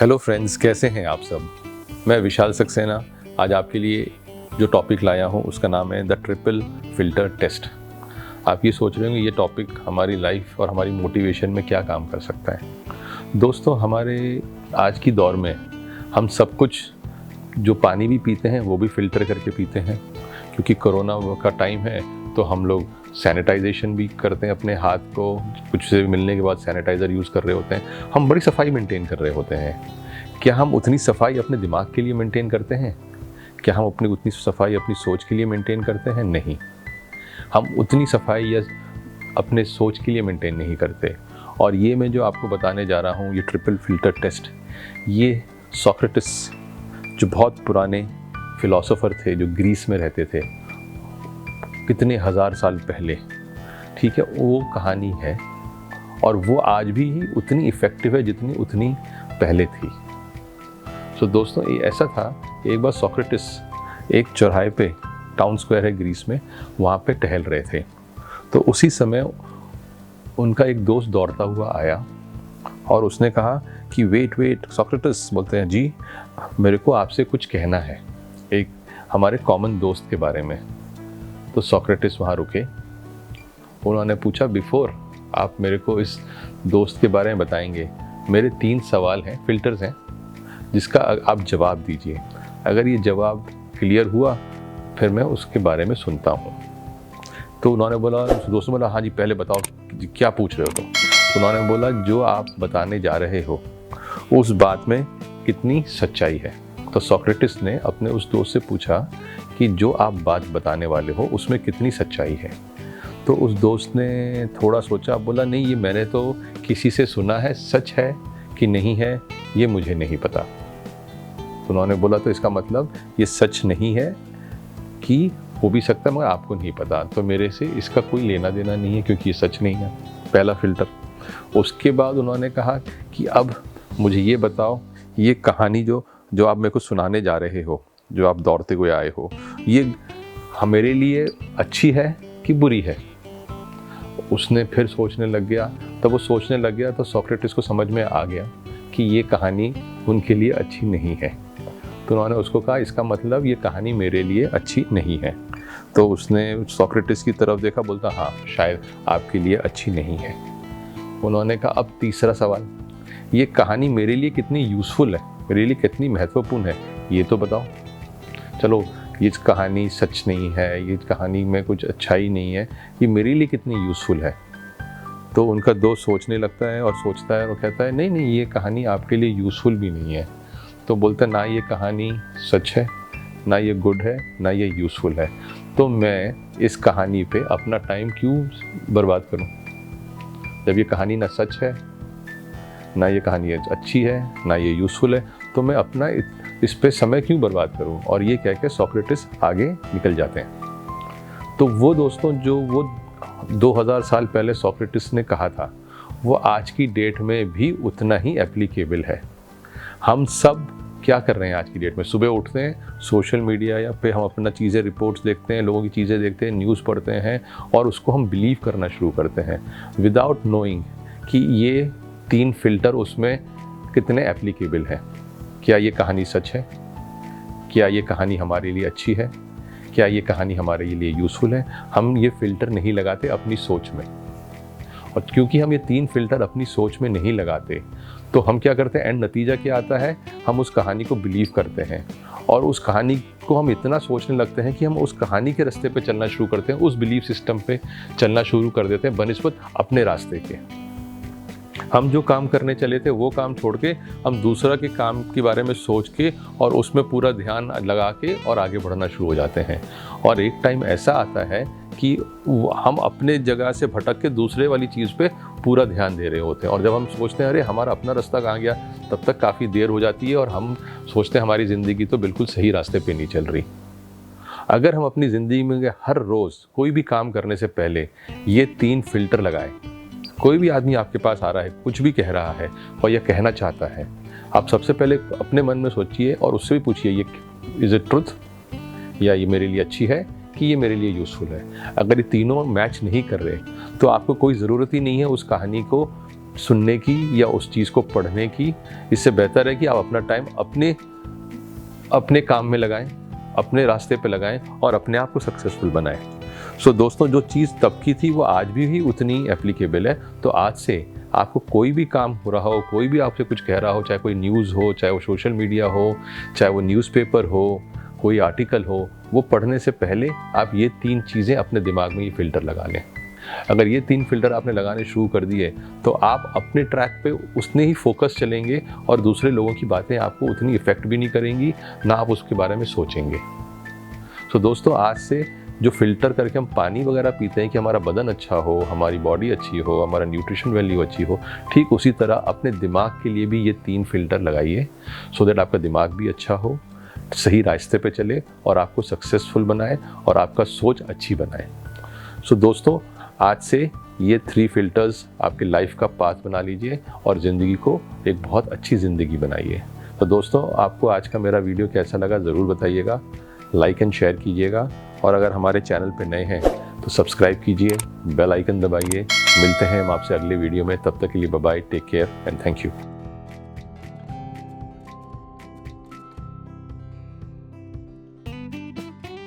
Hello friends, कैसे हैं आप सब। मैं विशाल सक्सेना आज आपके लिए जो टॉपिक लाया हूँ उसका नाम है द ट्रिपल फिल्टर टेस्ट। आप ये सोच रहे होंगे ये टॉपिक हमारी लाइफ और हमारी मोटिवेशन में क्या काम कर सकता है। दोस्तों, हमारे आज की दौर में हम सब कुछ जो पानी भी पीते हैं वो भी फ़िल्टर करके पीते हैं, क्योंकि कोरोना का टाइम है तो हम लोग सैनिटाइजेशन भी करते हैं। अपने हाथ को कुछ से मिलने के बाद सैनिटाइज़र यूज़ कर रहे होते हैं। हम बड़ी सफाई मेंटेन कर रहे होते हैं। क्या हम उतनी सफाई अपने दिमाग के लिए मेंटेन करते हैं? क्या हम अपनी उतनी सफाई अपनी सोच के लिए मेंटेन करते हैं? नहीं, हम उतनी सफाई या अपने सोच के लिए मेंटेन नहीं करते। और ये मैं जो आपको बताने जा रहा हूँ, ये ट्रिपल फिल्टर टेस्ट, ये सोक्रेटिस जो बहुत पुराने फिलोसोफर थे, जो ग्रीस में रहते थे कितने हज़ार साल पहले, ठीक है, वो कहानी है। और वो आज भी उतनी इफ़ेक्टिव है जितनी उतनी पहले थी। सो दोस्तों, ये ऐसा था, एक बार सोक्रेटिस एक चौराहे पे, टाउन स्क्वायर है ग्रीस में, वहाँ पे टहल रहे थे। तो उसी समय उनका एक दोस्त दौड़ता हुआ आया और उसने कहा कि वेट सोक्रेटिस, बोलते हैं जी, मेरे को आपसे कुछ कहना है एक हमारे कॉमन दोस्त के बारे में। तो सोक्रेटिस वहाँ रुके। उन्होंने पूछा, बिफोर आप मेरे को इस दोस्त के बारे में बताएंगे, मेरे 3 सवाल हैं, फिल्टर्स हैं, जिसका आप जवाब दीजिए। अगर ये जवाब क्लियर हुआ फिर मैं उसके बारे में सुनता हूँ। तो उन्होंने बोला, दोस्त ने बोला, हाँ जी, पहले बताओ क्या पूछ रहे हो तुम। तो उन्होंने बोला, जो आप बताने जा रहे हो उस बात में कितनी सच्चाई है। तो सोक्रेटिस ने अपने उस दोस्त से पूछा कि जो आप बात बताने वाले हो उसमें कितनी सच्चाई है। तो उस दोस्त ने थोड़ा सोचा, बोला, नहीं, ये मैंने तो किसी से सुना है, सच है कि नहीं है ये मुझे नहीं पता। तो उन्होंने बोला, तो इसका मतलब ये सच नहीं है कि हो भी सकता है मगर आपको नहीं पता, तो मेरे से इसका कोई लेना देना नहीं है क्योंकि ये सच नहीं है। पहला फिल्टर। उसके बाद उन्होंने कहा कि अब मुझे ये बताओ, ये कहानी जो आप मेरे को सुनाने जा रहे हो, जो आप दौड़ते हुए आए हो, ये मेरे लिए अच्छी है कि बुरी है। उसने फिर सोचने लग गया। तब वो सोचने लग गया तो सोक्रेटिस को समझ में आ गया कि ये कहानी उनके लिए अच्छी नहीं है। तो उन्होंने उसको कहा, इसका मतलब ये कहानी मेरे लिए अच्छी नहीं है। तो उसने सोक्रेटिस की तरफ देखा, बोलता, हाँ, शायद आपके लिए अच्छी नहीं है। उन्होंने कहा, अब तीसरा सवाल, ये कहानी मेरे लिए कितनी यूज़फुल है, मेरे लिए कितनी महत्वपूर्ण है, ये तो बताओ। चलो, ये कहानी सच नहीं है, ये कहानी में कुछ अच्छाई नहीं है, ये मेरे लिए कितनी यूज़फुल है। तो उनका दोस्त सोचने लगता है और सोचता है और कहता है, नहीं, ये कहानी आपके लिए यूज़फुल भी नहीं है। तो बोलता है, ना ये कहानी सच है, ना ये गुड है, ना ये यूज़फुल है, तो मैं इस कहानी पे अपना टाइम क्यों बर्बाद करूं? जब ये कहानी ना सच है, ना ये कहानी अच्छी है, ना ये यूज़फुल है, तो मैं अपना इस पे समय क्यों बर्बाद करूं? और ये कह के सोक्रेटिस आगे निकल जाते हैं। तो वो दोस्तों, जो वो 2000 साल पहले सोक्रेटिस ने कहा था, वो आज की डेट में भी उतना ही एप्लीकेबल है। हम सब क्या कर रहे हैं आज की डेट में? सुबह उठते हैं, सोशल मीडिया या पे हम अपना चीज़ें, रिपोर्ट्स देखते हैं, लोगों की चीज़ें देखते हैं, न्यूज़ पढ़ते हैं और उसको हम बिलीव करना शुरू करते हैं विदाउट नोइंग कि ये 3 फिल्टर उसमें कितने एप्लीकेबल हैं। क्या ये कहानी सच है? क्या ये कहानी हमारे लिए अच्छी है? क्या ये कहानी हमारे लिए यूज़फुल है? हम ये फ़िल्टर नहीं लगाते अपनी सोच में। और क्योंकि हम ये 3 फिल्टर अपनी सोच में नहीं लगाते, तो हम क्या करते हैं, एंड नतीजा क्या आता है, हम उस कहानी को बिलीव करते हैं और उस कहानी को हम इतना सोचने लगते हैं कि हम उस कहानी के रास्ते पे चलना शुरू करते हैं, उस बिलीफ सिस्टम पे चलना शुरू कर देते हैं बनिस्बत अपने रास्ते के। हम जो काम करने चले थे वो काम छोड़ के हम दूसरा के काम के बारे में सोच के और उसमें पूरा ध्यान लगा के और आगे बढ़ना शुरू हो जाते हैं। और एक टाइम ऐसा आता है कि हम अपने जगह से भटक के दूसरे वाली चीज़ पे पूरा ध्यान दे रहे होते हैं। और जब हम सोचते हैं, अरे हमारा अपना रास्ता कहाँ गया, तब तक काफ़ी देर हो जाती है और हम सोचते हैं हमारी ज़िंदगी तो बिल्कुल सही रास्ते पे नहीं चल रही। अगर हम अपनी ज़िंदगी में हर रोज़ कोई भी काम करने से पहले ये 3 फिल्टर लगाएं, कोई भी आदमी आपके पास आ रहा है, कुछ भी कह रहा है और यह कहना चाहता है, आप सबसे पहले अपने मन में सोचिए और उससे भी पूछिए, ये इज़ इट ट्रुथ, या ये मेरे लिए अच्छी है कि ये मेरे लिए यूज़फुल है। अगर ये तीनों मैच नहीं कर रहे तो आपको कोई ज़रूरत ही नहीं है उस कहानी को सुनने की या उस चीज़ को पढ़ने की। इससे बेहतर है कि आप अपना टाइम अपने काम में लगाएं, अपने रास्ते पे लगाएं और अपने आप को सक्सेसफुल बनाएं। सो दोस्तों, जो चीज़ तब की थी वो आज भी उतनी एप्लीकेबल है। तो आज से आपको कोई भी काम हो रहा हो, कोई भी आपसे कुछ कह रहा हो, चाहे कोई न्यूज़ हो, चाहे वो सोशल मीडिया हो, चाहे वो न्यूज़पेपर हो, कोई आर्टिकल हो, वो पढ़ने से पहले आप ये 3 चीज़ें अपने दिमाग में ये फ़िल्टर लगा लें। अगर ये 3 फ़िल्टर आपने लगाने शुरू कर दिए तो आप अपने ट्रैक पे उतने ही फोकस चलेंगे और दूसरे लोगों की बातें आपको उतनी इफ़ेक्ट भी नहीं करेंगी, ना आप उसके बारे में सोचेंगे। तो दोस्तों, आज से जो फ़िल्टर करके हम पानी वगैरह पीते हैं कि हमारा बदन अच्छा हो, हमारी बॉडी अच्छी हो, हमारा न्यूट्रिशन वैल्यू अच्छी हो, ठीक उसी तरह अपने दिमाग के लिए भी ये 3 फ़िल्टर लगाइए, सो दैट आपका दिमाग भी अच्छा हो, सही रास्ते पे चले और आपको सक्सेसफुल बनाए और आपका सोच अच्छी बनाए। सो दोस्तों, आज से ये 3 फ़िल्टर्स आपके लाइफ का पाथ बना लीजिए और ज़िंदगी को एक बहुत अच्छी ज़िंदगी बनाइए। तो दोस्तों, आपको आज का मेरा वीडियो कैसा लगा ज़रूर बताइएगा, लाइक एंड शेयर कीजिएगा और अगर हमारे चैनल पे नए हैं तो सब्सक्राइब कीजिए, बेल आइकन दबाइए। मिलते हैं हम आपसे अगले वीडियो में, तब तक के लिए bye bye, take care and thank you.